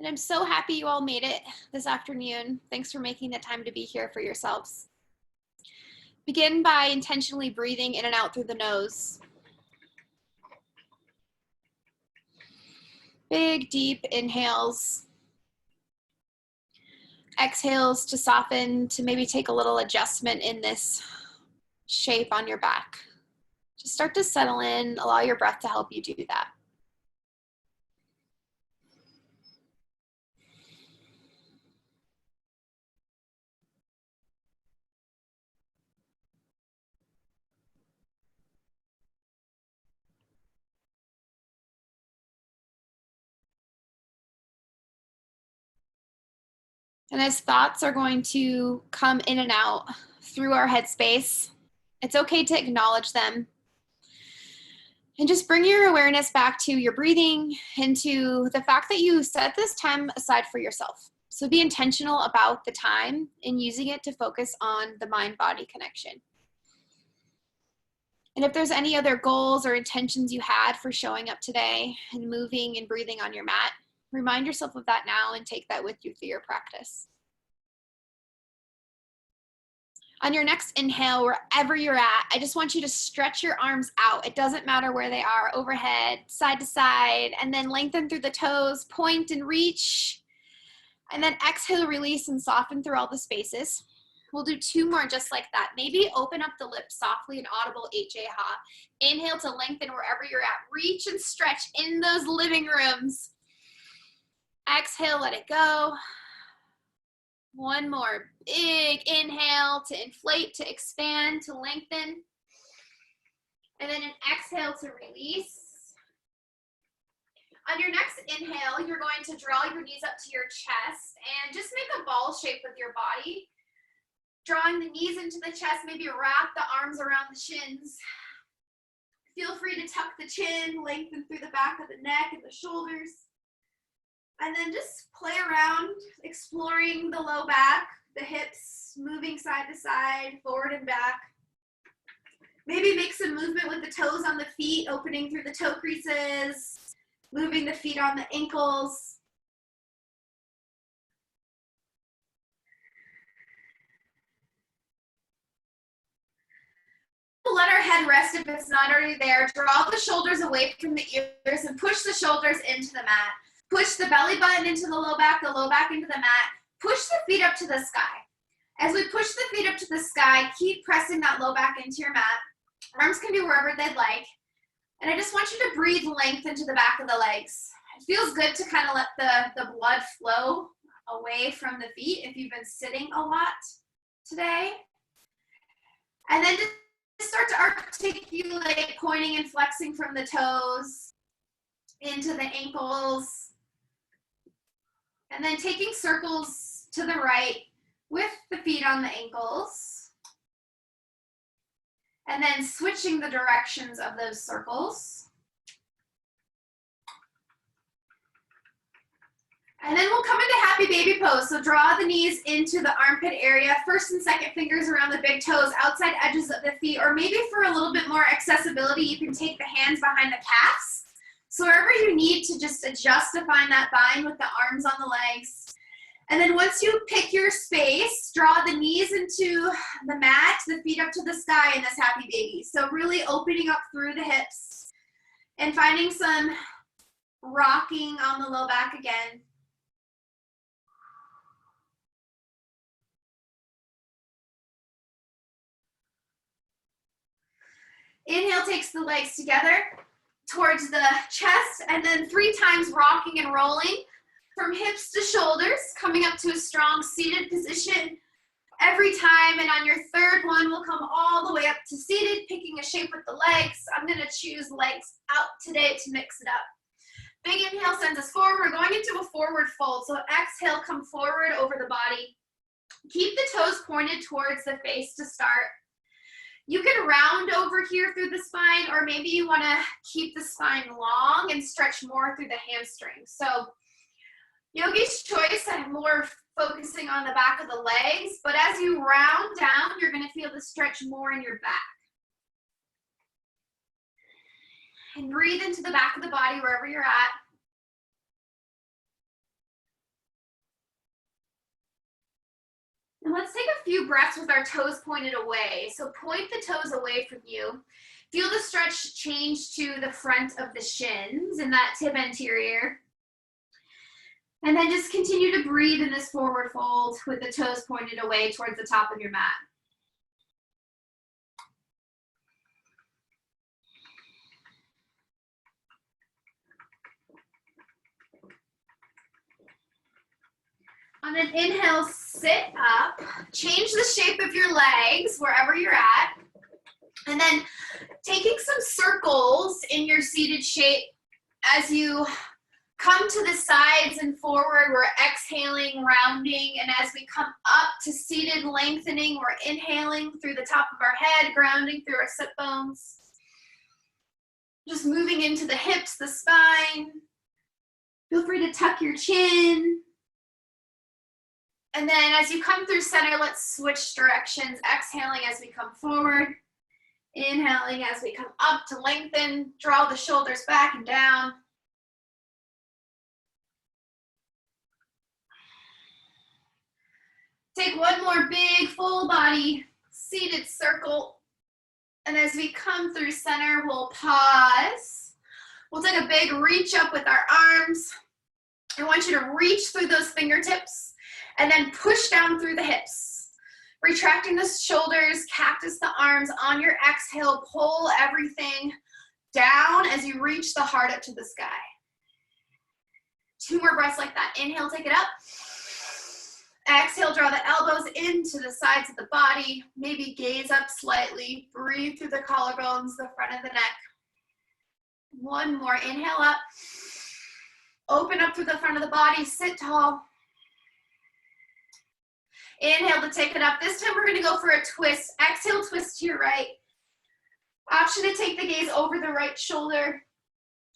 And I'm so happy you all made it this afternoon. Thanks for making the time to be here for yourselves. Begin by intentionally breathing in and out through the nose. Big, deep inhales. Exhales to soften, to maybe take a little adjustment in this shape on your back. Just start to settle in, allow your breath to help you do that. And as thoughts are going to come in and out through our headspace, it's okay to acknowledge them. And just bring your awareness back to your breathing and to the fact that you set this time aside for yourself. So be intentional about the time and using it to focus on the mind-body connection. And if there's any other goals or intentions you had for showing up today and moving and breathing on your mat, remind yourself of that now and take that with you through your practice. On your next inhale, wherever you're at, I just want you to stretch your arms out. It doesn't matter where they are, overhead, side to side, and then lengthen through the toes, point and reach. And then exhale, release, and soften through all the spaces. We'll do 2 more just like that. Maybe open up the lips softly, an audible HA-ha. Inhale to lengthen wherever you're at. Reach and stretch in those living rooms. Exhale, let it go. 1 more big inhale to inflate, to expand, to lengthen. And then an exhale to release. On your next inhale, you're going to draw your knees up to your chest and just make a ball shape with your body. Drawing the knees into the chest, maybe wrap the arms around the shins. Feel free to tuck the chin, lengthen through the back of the neck and the shoulders. And then just play around, exploring the low back, the hips, moving side to side, forward and back. Maybe make some movement with the toes on the feet, opening through the toe creases, moving the feet on the ankles. Let our head rest if it's not already there. Draw the shoulders away from the ears and push the shoulders into the mat. Push the belly button into the low back into the mat. Push the feet up to the sky. As we push the feet up to the sky, keep pressing that low back into your mat. Arms can be wherever they'd like. And I just want you to breathe length into the back of the legs. It feels good to kind of let the blood flow away from the feet if you've been sitting a lot today. And then just start to articulate, pointing and flexing from the toes into the ankles. And then taking circles to the right with the feet on the ankles. And then switching the directions of those circles. And then we'll come into happy baby pose. So draw the knees into the armpit area, first and second fingers around the big toes, outside edges of the feet, or maybe for a little bit more accessibility, you can take the hands behind the calves. So wherever you need to just adjust to find that bind with the arms on the legs. And then once you pick your space, draw the knees into the mat, the feet up to the sky in this happy baby. So really opening up through the hips and finding some rocking on the low back again. Inhale takes the legs together towards the chest, and then 3 times rocking and rolling from hips to shoulders, coming up to a strong seated position every time. And on your third one, we'll come all the way up to seated, picking a shape with the legs. I'm going to choose legs out today to mix it up. Big inhale sends us forward. We're going into a forward fold. So exhale, come forward over the body. Keep the toes pointed towards the face to start. You can round over here through the spine, or maybe you want to keep the spine long and stretch more through the hamstrings. So yogi's choice, I'm more focusing on the back of the legs, but as you round down, you're going to feel the stretch more in your back. And breathe into the back of the body wherever you're at. And let's take a few breaths with our toes pointed away. So point the toes away from you. Feel the stretch change to the front of the shins and that tib anterior. And then just continue to breathe in this forward fold with the toes pointed away towards the top of your mat. On an inhale, sit up. Change the shape of your legs wherever you're at. And then taking some circles in your seated shape as you come to the sides and forward, we're exhaling, rounding, and as we come up to seated lengthening, we're inhaling through the top of our head, grounding through our sit bones. Just moving into the hips, the spine. Feel free to tuck your chin. And then as you come through center, let's switch directions, exhaling as we come forward. Inhaling as we come up to lengthen, draw the shoulders back and down. Take one more big full body seated circle. And as we come through center, we'll pause. We'll take a big reach up with our arms. I want you to reach through those fingertips and then push down through the hips. Retracting the shoulders, cactus the arms. On your exhale, pull everything down as you reach the heart up to the sky. 2 more breaths like that. Inhale, take it up. Exhale, draw the elbows into the sides of the body. Maybe gaze up slightly. Breathe through the collarbones, the front of the neck. 1 more. Inhale up. Open up through the front of the body. Sit tall. Inhale to take it up. This time we're going to go for a twist. Exhale, twist to your right. Option to take the gaze over the right shoulder.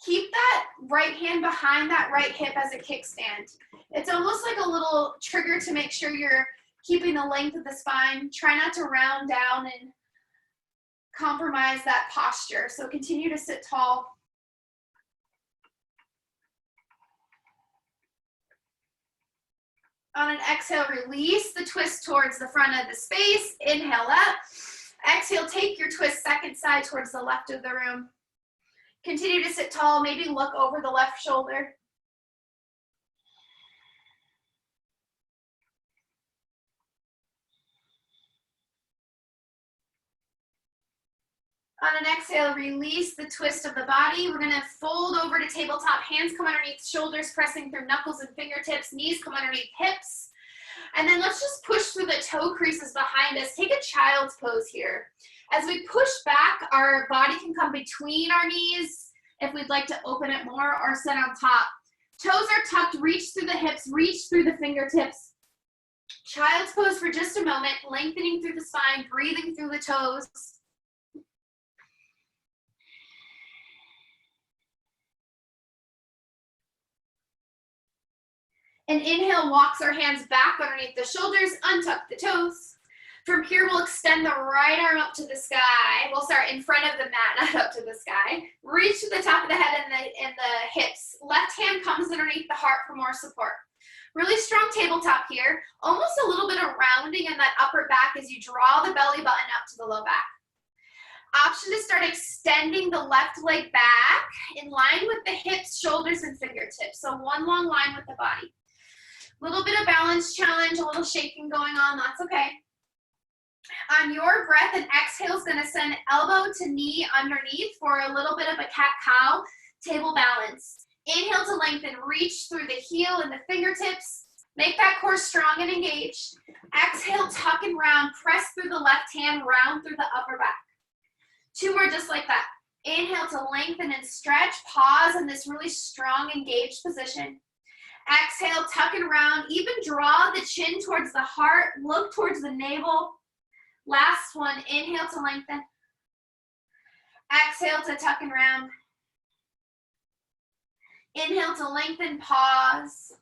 Keep that right hand behind that right hip as a kickstand. It's almost like a little trigger to make sure you're keeping the length of the spine. Try not to round down and compromise that posture. So continue to sit tall. On an exhale, release the twist towards the front of the space. Inhale up. Exhale, take your twist second side towards the left of the room. Continue to sit tall, maybe look over the left shoulder. On an exhale, release the twist of the body. We're gonna fold over to tabletop. Hands come underneath shoulders, pressing through knuckles and fingertips. Knees come underneath hips. And then let's just push through the toe creases behind us. Take a child's pose here. As we push back, our body can come between our knees if we'd like to open it more, or sit on top. Toes are tucked, reach through the hips, reach through the fingertips. Child's pose for just a moment, lengthening through the spine, breathing through the toes. And inhale, walks our hands back underneath the shoulders, untuck the toes. From here, we'll extend the right arm up to the sky. We'll start in front of the mat, not up to the sky. Reach to the top of the head and the hips. Left hand comes underneath the heart for more support. Really strong tabletop here. Almost a little bit of rounding in that upper back as you draw the belly button up to the low back. Option to start extending the left leg back in line with the hips, shoulders, and fingertips. So one long line with the body. Little bit of balance challenge, a little shaking going on, that's okay. On your breath, an exhale is gonna send elbow to knee underneath for a little bit of a cat-cow table balance. Inhale to lengthen, reach through the heel and the fingertips. Make that core strong and engaged. Exhale, tuck and round, press through the left hand, round through the upper back. 2 more just like that. Inhale to lengthen and stretch, pause in this really strong, engaged position. Exhale, tuck and round, even draw the chin towards the heart, look towards the navel. Last one, inhale to lengthen. Exhale to tuck and round. Inhale to lengthen, pause.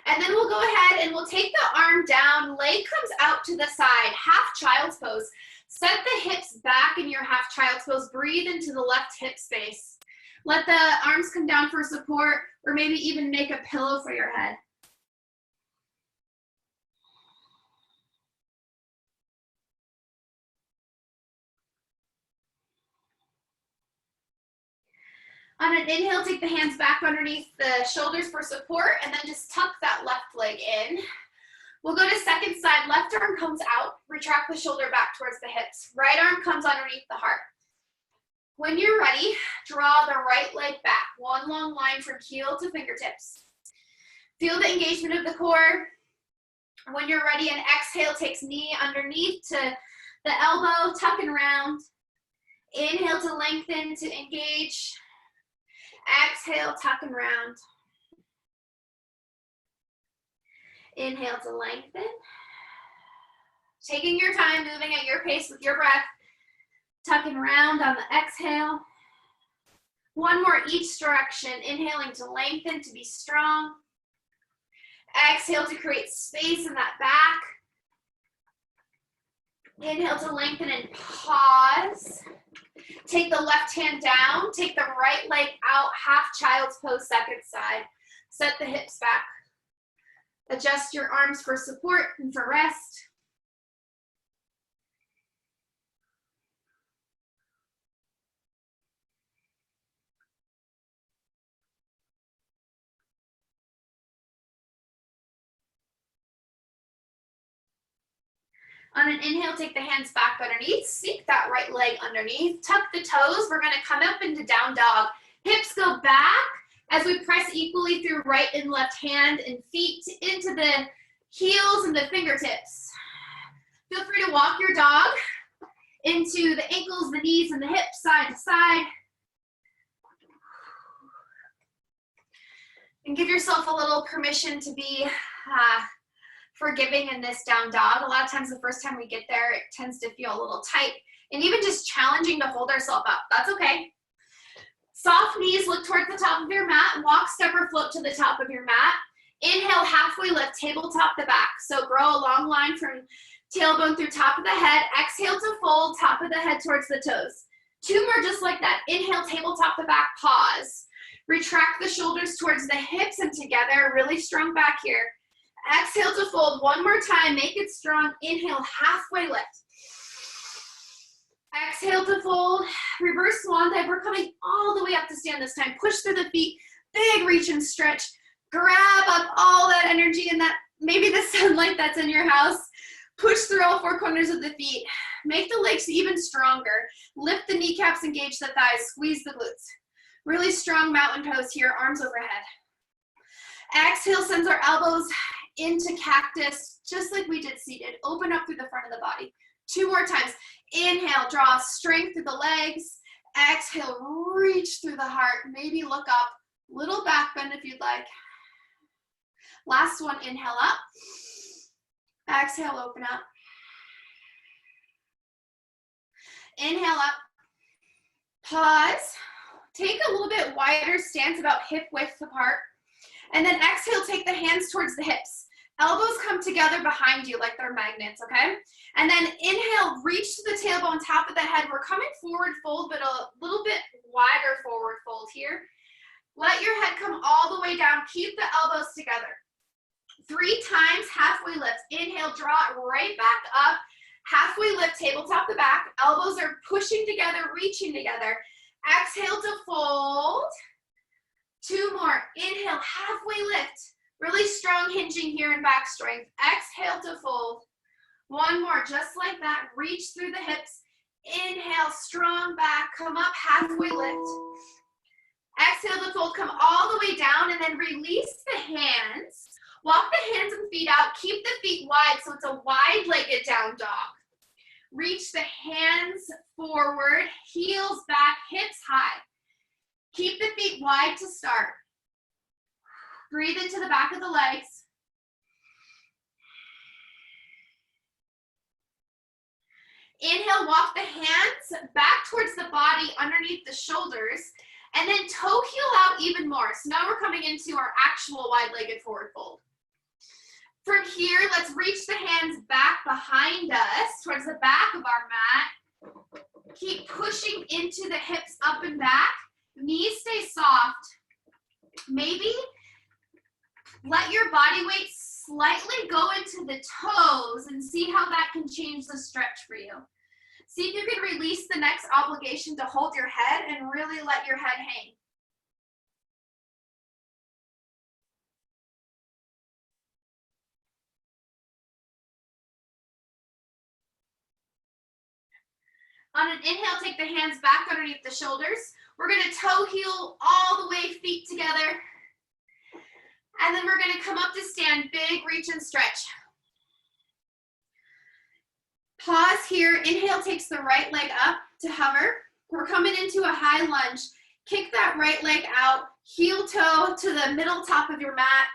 And then we'll go ahead and we'll take the arm down, leg comes out to the side, half child's pose. Set the hips back in your half child's pose, breathe into the left hip space. Let the arms come down for support, or maybe even make a pillow for your head. On an inhale, take the hands back underneath the shoulders for support, and then just tuck that left leg in. We'll go to second side. Left arm comes out. Retract the shoulder back towards the hips. Right arm comes underneath the heart. When you're ready, draw the right leg back. One long line from heel to fingertips. Feel the engagement of the core. When you're ready, an exhale takes knee underneath to the elbow, tuck and round. Inhale to lengthen, to engage. Exhale, tuck and round. Inhale to lengthen. Taking your time, moving at your pace with your breath. Tuck and round on the exhale. One more each direction. Inhaling to lengthen, to be strong. Exhale to create space in that back. Inhale to lengthen and pause. Take the left hand down. Take the right leg out. Half child's pose, second side. Set the hips back. Adjust your arms for support and for rest. On an inhale, take the hands back underneath. Sneak that right leg underneath. Tuck the toes. We're going to come up into down dog. Hips go back as we press equally through right and left hand and feet into the heels and the fingertips. Feel free to walk your dog into the ankles, the knees, and the hips, side to side. And give yourself a little permission to be forgiving in this down dog. A lot of times the first time we get there, it tends to feel a little tight and even just challenging to hold ourselves up. That's okay. Soft knees, look towards the top of your mat. Walk, step, or float to the top of your mat. Inhale, halfway lift, tabletop the back. So grow a long line from tailbone through top of the head. Exhale to fold, top of the head towards the toes. Two more just like that. Inhale, tabletop the back, pause. Retract the shoulders towards the hips and together. Really strong back here. Exhale to fold one more time. Make it strong. Inhale, halfway lift. Exhale to fold. Reverse swan dive. We're coming all the way up to stand this time. Push through the feet. Big reach and stretch. Grab up all that energy and that maybe the sunlight that's in your house. Push through all four corners of the feet. Make the legs even stronger. Lift the kneecaps, engage the thighs, squeeze the glutes. Really strong mountain pose here, arms overhead. Exhale, sends our elbows into cactus, just like we did seated. Open up through the front of the body. Two more times. Inhale, draw strength through the legs. Exhale, reach through the heart. Maybe look up. Little back bend if you'd like. Last one, inhale up. Exhale, open up. Inhale up. Pause. Take a little bit wider stance, about hip width apart. And then exhale, take the hands towards the hips. Elbows come together behind you like they're magnets, okay? And then inhale, reach to the tailbone, top of the head. We're coming forward fold, but a little bit wider forward fold here. Let your head come all the way down. Keep the elbows together. 3 times, halfway lift. Inhale, draw it right back up. Halfway lift, tabletop the back. Elbows are pushing together, reaching together. Exhale to fold. 2 more. Inhale, halfway lift. Really strong hinging here in back strength. Exhale to fold. 1 more, just like that. Reach through the hips. Inhale, strong back. Come up, halfway lift. Exhale to fold. Come all the way down and then release the hands. Walk the hands and feet out. Keep the feet wide so it's a wide-legged down dog. Reach the hands forward, heels back, hips high. Keep the feet wide to start. Breathe into the back of the legs. Inhale, walk the hands back towards the body underneath the shoulders, and then toe heel out even more. So now we're coming into our actual wide-legged forward fold. From here, let's reach the hands back behind us towards the back of our mat. Keep pushing into the hips up and back. Knees stay soft. Maybe let your body weight slightly go into the toes and see how that can change the stretch for you. See if you can release the next obligation to hold your head and really let your head hang. On an inhale, take the hands back underneath the shoulders. We're gonna toe heel all the way, feet together. And then we're gonna come up to stand, big reach and stretch. Pause here, inhale takes the right leg up to hover. We're coming into a high lunge. Kick that right leg out, heel toe to the middle top of your mat,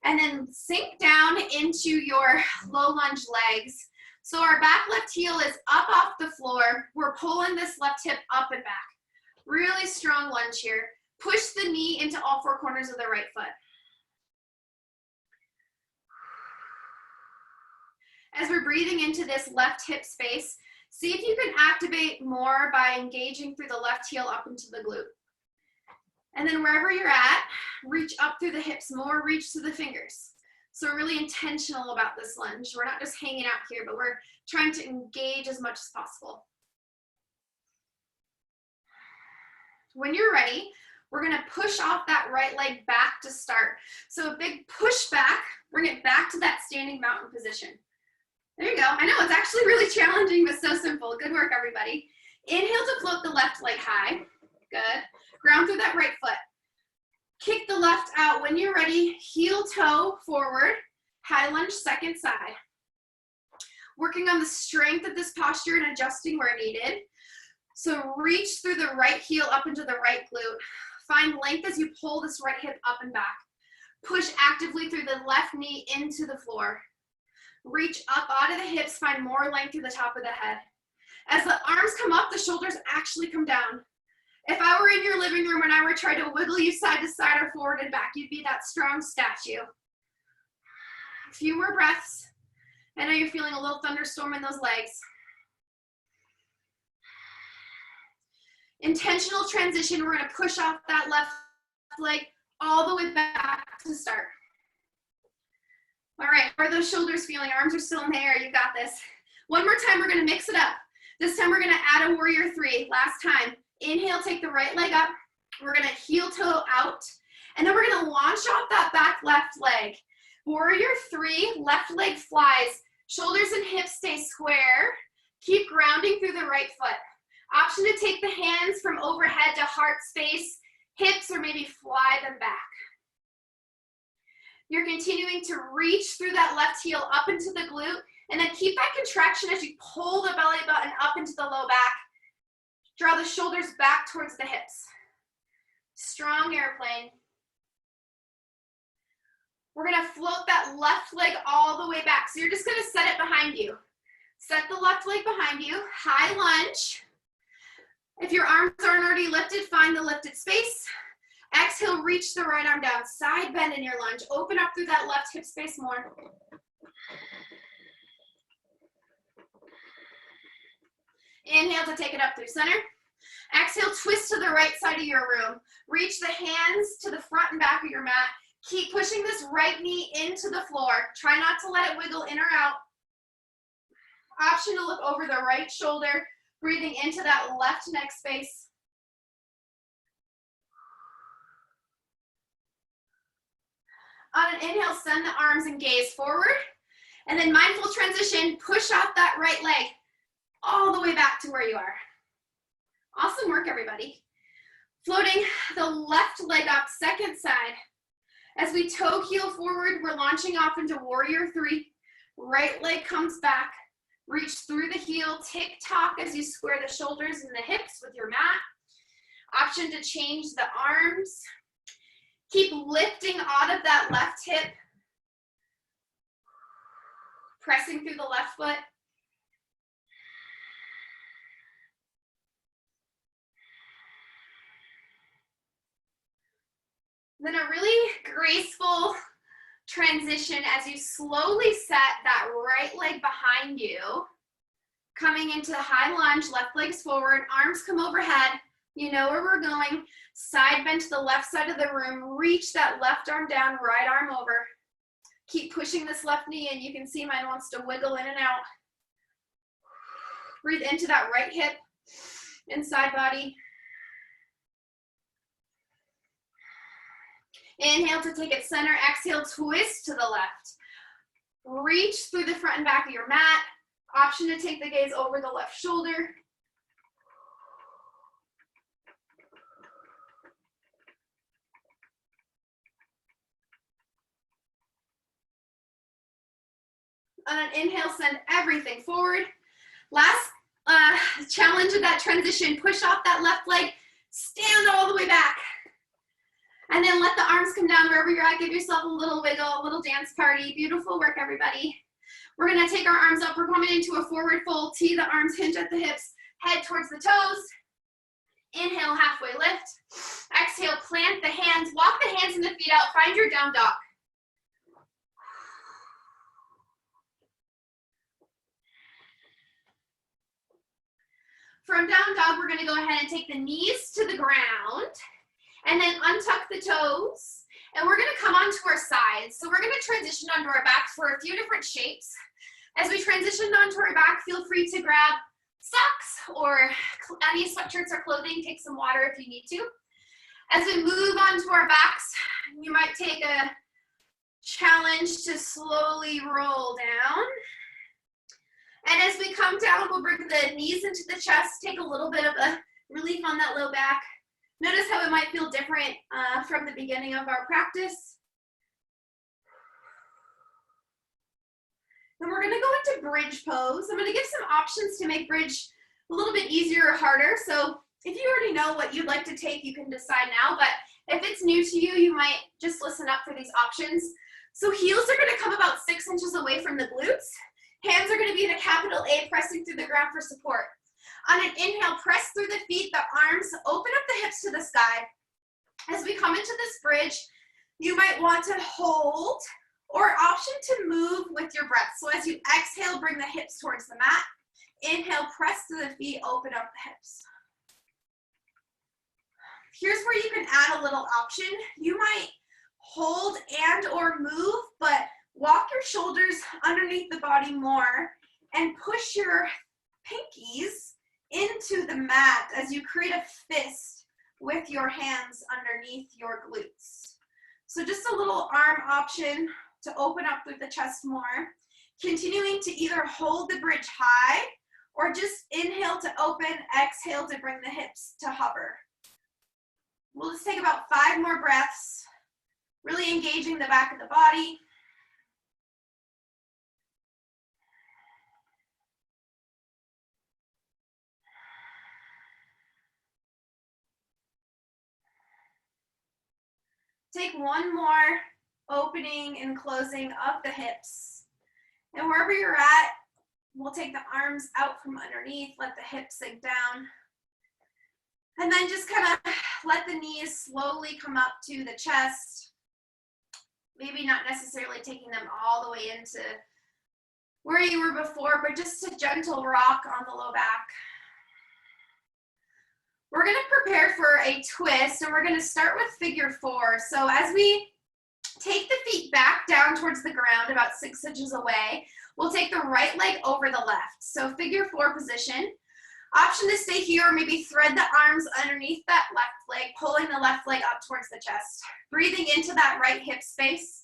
and then sink down into your low lunge legs. So our back left heel is up off the floor. We're pulling this left hip up and back. Really strong lunge here. Push the knee into all four corners of the right foot. As we're breathing into this left hip space, see if you can activate more by engaging through the left heel up into the glute. And then wherever you're at, reach up through the hips more, reach to the fingers. So we're really intentional about this lunge. We're not just hanging out here, but we're trying to engage as much as possible. When you're ready, we're gonna push off that right leg back to start. So a big push back, bring it back to that standing mountain position. There you go. I know it's actually really challenging, but so simple. Good work, everybody. Inhale to float the left leg high. Good. Ground through that right foot. Kick the left out. When you're ready, heel toe forward. High lunge, second side. Working on the strength of this posture and adjusting where needed. So reach through the right heel up into the right glute. Find length as you pull this right hip up and back. Push actively through the left knee into the floor. Reach up out of the hips, find more length through the top of the head. As the arms come up, the shoulders actually come down. If I were in your living room and I were trying to wiggle you side to side or forward and back, you'd be that strong statue. A few more breaths. I know you're feeling a little thunderstorm in those legs. Intentional transition, we're gonna push off that left leg all the way back to start. All right, how are those shoulders feeling? Arms are still in the air, you got this. One more time, we're gonna mix it up. This time we're gonna add a warrior three. Last time, inhale, take the right leg up. We're gonna heel toe out. And then we're gonna launch off that back left leg. Warrior three, left leg flies. Shoulders and hips stay square. Keep grounding through the right foot. Option to take the hands from overhead to heart space, hips, or maybe fly them back. You're continuing to reach through that left heel up into the glute, and then keep that contraction as you pull the belly button up into the low back. Draw the shoulders back towards the hips. Strong airplane. We're gonna float that left leg all the way back. So you're just gonna set it behind you. Set the left leg behind you, high lunge. If your arms aren't already lifted, find the lifted space. Exhale, reach the right arm down, side bend in your lunge. Open up through that left hip space more. Inhale to take it up through center. Exhale, twist to the right side of your room. Reach the hands to the front and back of your mat. Keep pushing this right knee into the floor. Try not to let it wiggle in or out. Option to look over the right shoulder, breathing into that left neck space. On an inhale, send the arms and gaze forward. And then mindful transition, push off that right leg all the way back to where you are. Awesome work, everybody. Floating the left leg up, second side. As we toe heel forward, we're launching off into warrior three. Right leg comes back. Reach through the heel, tick-tock as you square the shoulders and the hips with your mat. Option to change the arms. Keep lifting out of that left hip. Pressing through the left foot. Then a really graceful transition as you slowly set that right leg behind you. Coming into high lunge, left leg's forward, arms come overhead. You know where we're going. Side bend to the left side of the room. Reach that left arm down, right arm over. Keep pushing this left knee in. You can see mine wants to wiggle in and out. Breathe into that right hip and side body. Inhale to take it center. Exhale, twist to the left. Reach through the front and back of your mat. Option to take the gaze over the left shoulder. On an inhale, send everything forward. Last challenge of that transition, push off that left leg, stand all the way back. And then let the arms come down wherever you're at. Give yourself a little wiggle, a little dance party. Beautiful work, everybody. We're gonna take our arms up. We're coming into a forward fold. Tee the arms, hinge at the hips, head towards the toes. Inhale, halfway lift. Exhale, plant the hands. Walk the hands and the feet out. Find your down dog. From down dog, we're gonna go ahead and take the knees to the ground and then untuck the toes. And we're gonna come onto our sides. So we're gonna transition onto our backs for a few different shapes. As we transition onto our back, feel free to grab socks or any sweatshirts or clothing. Take some water if you need to. As we move onto our backs, you might take a challenge to slowly roll down. And as we come down, we'll bring the knees into the chest, take a little bit of a relief on that low back. Notice how it might feel different from the beginning of our practice. And we're gonna go into bridge pose. I'm gonna give some options to make bridge a little bit easier or harder. So if you already know what you'd like to take, you can decide now. But if it's new to you, you might just listen up for these options. So heels are gonna come about 6 inches away from the glutes. Hands are gonna be in a capital A, pressing through the ground for support. On an inhale, press through the feet, the arms, open up the hips to the sky. As we come into this bridge, you might want to hold or option to move with your breath. So as you exhale, bring the hips towards the mat. Inhale, press through the feet, open up the hips. Here's where you can add a little option. You might hold and or move, but walk your shoulders underneath the body more and push your pinkies into the mat as you create a fist with your hands underneath your glutes. So just a little arm option to open up through the chest more. Continuing to either hold the bridge high or just inhale to open, exhale to bring the hips to hover. We'll just take about 5 more breaths, really engaging the back of the body. Take one more opening and closing of the hips. And wherever you're at, we'll take the arms out from underneath, let the hips sink down. And then just kind of let the knees slowly come up to the chest. Maybe not necessarily taking them all the way into where you were before, but just a gentle rock on the low back. We're gonna prepare for a twist, and we're gonna start with figure 4. So as we take the feet back down towards the ground, about 6 inches away, we'll take the right leg over the left. So figure 4 position. Option to stay here, or maybe thread the arms underneath that left leg, pulling the left leg up towards the chest. Breathing into that right hip space.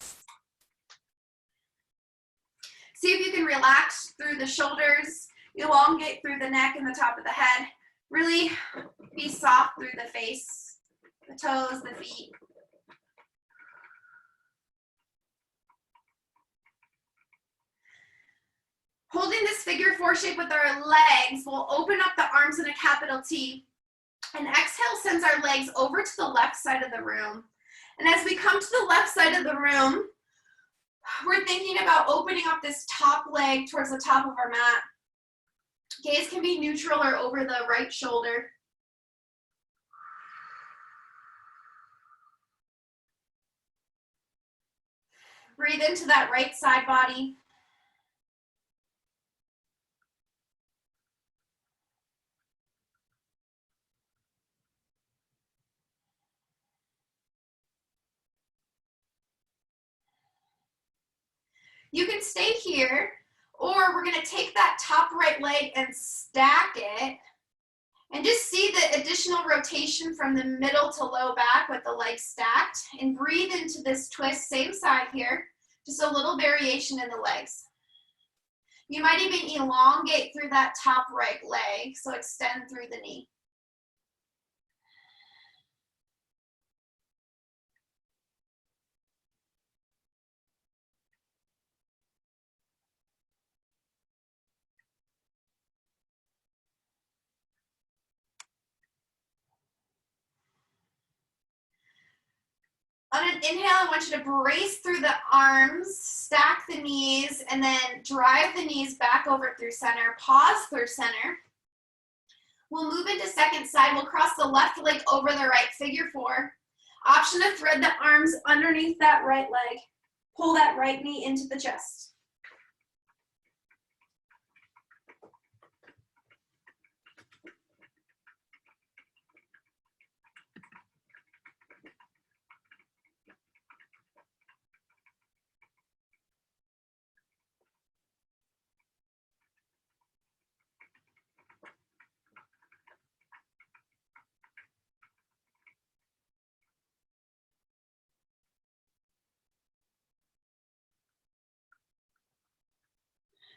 See if you can relax through the shoulders, elongate through the neck and the top of the head. Really be soft through the face, the toes, the feet. Holding this figure 4 shape with our legs, we'll open up the arms in a capital T, and exhale sends our legs over to the left side of the room. And as we come to the left side of the room, we're thinking about opening up this top leg towards the top of our mat. Gaze can be neutral or over the right shoulder. Breathe into that right side body. You can stay here, or we're gonna take that top right leg and stack it, and just see the additional rotation from the middle to low back with the legs stacked, and breathe into this twist, same side here, just a little variation in the legs. You might even elongate through that top right leg, so extend through the knee. inhale, I want you to brace through the arms, stack the knees, and then drive the knees back over through center. Pause through center. We'll move into second side. We'll cross the left leg over the right, figure 4. Option to thread the arms underneath that right leg. Pull that right knee into the chest.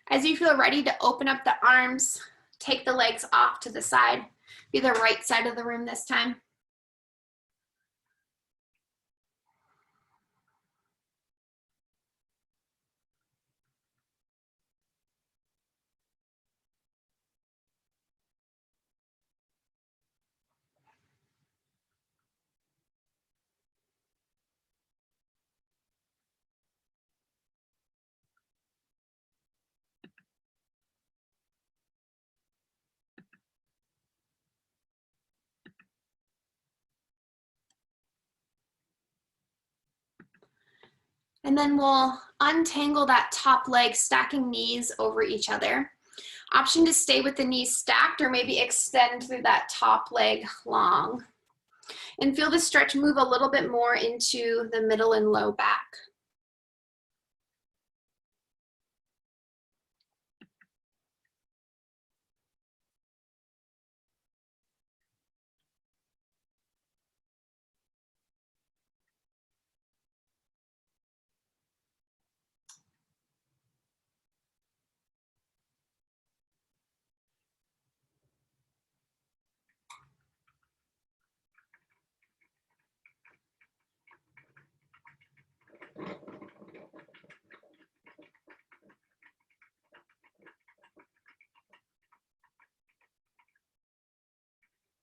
As you feel ready to open up the arms, take the legs off to the side. Be the right side of the room this time. And then we'll untangle that top leg, stacking knees over each other. Option to stay with the knees stacked or maybe extend through that top leg long. And feel the stretch move a little bit more into the middle and low back.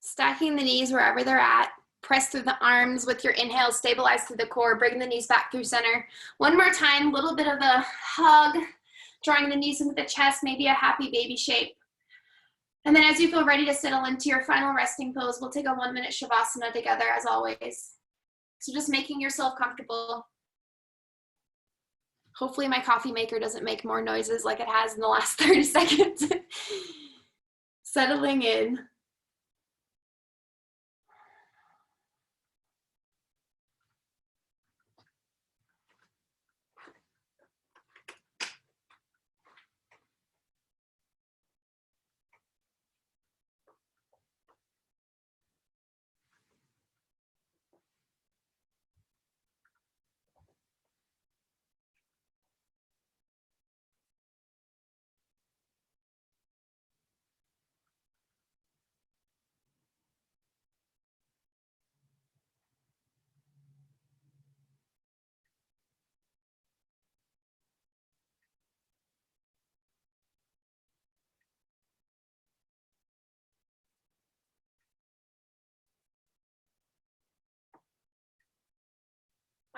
Stacking the knees wherever they're at. Press through the arms with your inhale, stabilize through the core, bring the knees back through center. One more time, a little bit of a hug, drawing the knees into the chest, maybe a happy baby shape. And then as you feel ready to settle into your final resting pose, we'll take a 1-minute Shavasana together as always. So just making yourself comfortable. Hopefully my coffee maker doesn't make more noises like it has in the last 30 seconds. Settling in.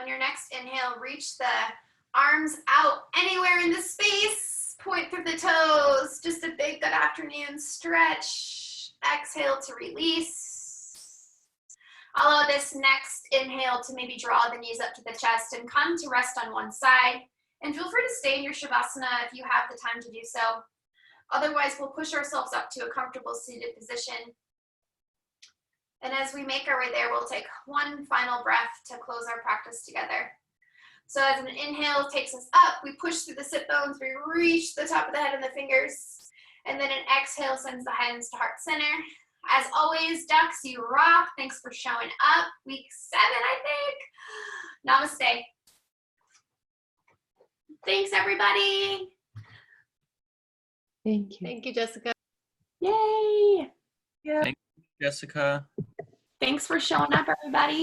On your next inhale, reach the arms out anywhere in the space. Point through the toes. Just a big good afternoon stretch. Exhale to release. Allow this next inhale to maybe draw the knees up to the chest and come to rest on one side. And feel free to stay in your Shavasana if you have the time to do so. Otherwise, we'll push ourselves up to a comfortable seated position. And as we make our way there, we'll take one final breath to close our practice together. So as an inhale takes us up, we push through the sit bones, we reach the top of the head and the fingers, and then an exhale sends the hands to heart center. As always, ducks, you rock. Thanks for showing up. Week 7, I think. Namaste. Thanks, everybody. Thank you. Thank you, Jessica. Yay. Yeah. Thank you, Jessica. Thanks for showing up, everybody.